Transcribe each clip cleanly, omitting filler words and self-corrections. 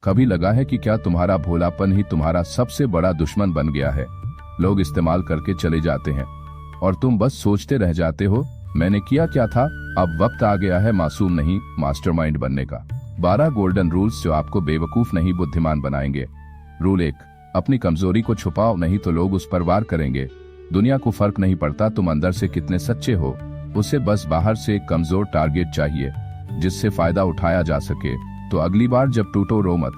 कभी लगा है कि क्या तुम्हारा भोलापन ही तुम्हारा सबसे बड़ा दुश्मन बन गया है? लोग इस्तेमाल करके चले जाते हैं और तुम बस सोचते रह जाते हो, मैंने किया क्या था। अब वक्त आ गया है मासूम नहीं मास्टरमाइंड बनने का। 12 गोल्डन रूल्स जो आपको बेवकूफ नहीं बुद्धिमान बनाएंगे। रूल 1, अपनी कमजोरी को छुपाओ, नहीं तो लोग उस पर वार करेंगे। दुनिया को फर्क नहीं पड़ता तुम अंदर से कितने सच्चे हो, उसे बस बाहर से एक कमजोर टारगेट चाहिए जिससे फायदा उठाया जा सके। तो अगली बार जब टूटो रो मत,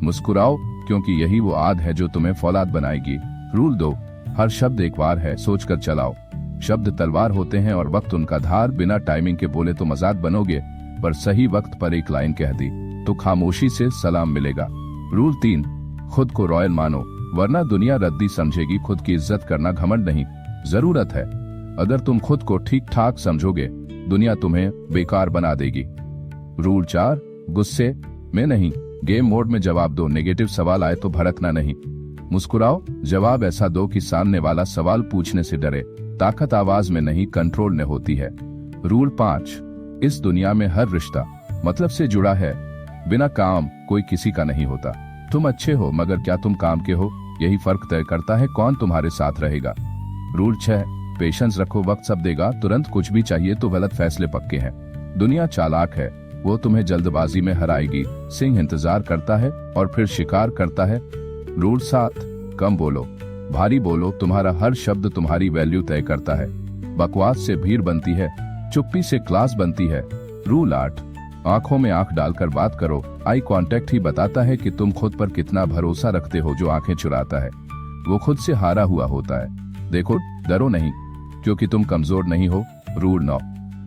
मुस्कुराओ, क्योंकि यही वो आद है जो तुम्हें फौलाद बनाएगी। रूल 2, हर शब्द एक वार है, सोचकर चलाओ। शब्द तलवार होते हैं और वक्त उनका धार। बिना टाइमिंग के बोले तो मजाक बनोगे, पर सही वक्त पर एक लाइन कह दी तो खामोशी से सलाम मिलेगा। रूल 3, खुद को रॉयल मानो, वरना दुनिया रद्दी समझेगी। खुद की इज्जत करना घमंड नहीं, जरूरत है। अगर तुम खुद को ठीक ठाक समझोगे, दुनिया तुम्हें बेकार बना देगी। रूल 4, गुस्से में नहीं, गेम मोड में जवाब दो। नेगेटिव सवाल आए तो भड़कना नहीं, मुस्कुराओ। जवाब ऐसा दो कि सामने वाला सवाल पूछने से डरे। ताकत आवाज में नहीं, कंट्रोल में होती है। रूल 5, इस दुनिया में हर रिश्ता मतलब से जुड़ा है। बिना काम कोई किसी का नहीं होता। तुम अच्छे हो मगर क्या तुम काम के हो, यही फर्क तय करता है कौन तुम्हारे साथ रहेगा। रूल 6, पेशेंस रखो, वक्त सब देगा। तुरंत कुछ भी चाहिए तो गलत फैसले पक्के हैं। दुनिया चालाक है, वो तुम्हें जल्दबाजी में हराएगी। सिंह इंतजार करता है और फिर शिकार करता है। रूल 7, कम बोलो, भारी बोलो। तुम्हारा हर शब्द तुम्हारी वैल्यू तय करता है। बकवास से भीड़ बनती है, चुप्पी से क्लास बनती है। रूल 8, आंखों में आंख डालकर बात करो। आई कांटेक्ट ही बताता है कि तुम खुद पर कितना भरोसा रखते हो। जो आंखें चुराता है वो खुद से हारा हुआ होता है। देखो, डरो नहीं क्योंकि तुम कमजोर नहीं हो। रूल 9,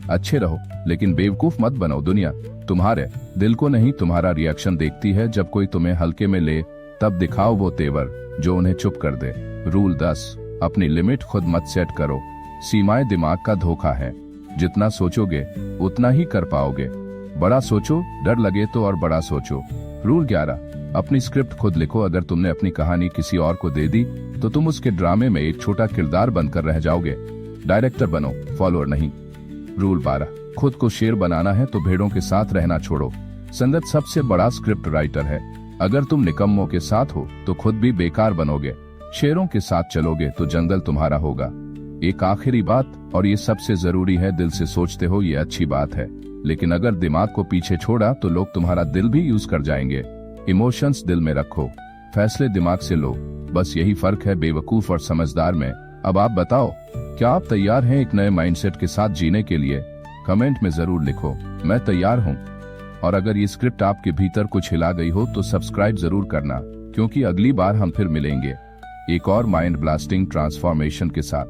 अच्छे रहो लेकिन बेवकूफ मत बनो। दुनिया तुम्हारे दिल को नहीं, तुम्हारा रिएक्शन देखती है। जब कोई तुम्हें हल्के में ले तब दिखाओ वो तेवर जो उन्हें चुप कर दे। रूल 10, अपनी लिमिट खुद मत सेट करो। सीमाएं दिमाग का धोखा है, जितना सोचोगे उतना ही कर पाओगे। बड़ा सोचो, डर लगे तो और बड़ा सोचो। रूल 11, अपनी स्क्रिप्ट खुद लिखो। अगर तुमने अपनी कहानी किसी और को दे दी तो तुम उसके ड्रामे में एक छोटा किरदार बनकर रह जाओगे। डायरेक्टर बनो, फॉलोअर नहीं। रूल 12, खुद को शेर बनाना है तो भेड़ों के साथ रहना छोड़ो। संगत सबसे बड़ा स्क्रिप्ट राइटर है। अगर तुम निकम्मों के साथ हो तो खुद भी बेकार बनोगे। शेरों के साथ चलोगे तो जंगल तुम्हारा होगा। एक आखिरी बात, और ये सबसे जरूरी है, दिल से सोचते हो ये अच्छी बात है, लेकिन अगर दिमाग को पीछे छोड़ा तो लोग तुम्हारा दिल भी यूज कर जाएंगे। इमोशंस दिल में रखो, फैसले दिमाग से लो। बस यही फर्क है बेवकूफ और समझदार में। अब आप बताओ, क्या आप तैयार हैं एक नए माइंडसेट के साथ जीने के लिए? कमेंट में जरूर लिखो, मैं तैयार हूँ। और अगर ये स्क्रिप्ट आपके भीतर कुछ हिला गई हो तो सब्सक्राइब जरूर करना, क्योंकि अगली बार हम फिर मिलेंगे एक और माइंड ब्लास्टिंग ट्रांसफॉर्मेशन के साथ।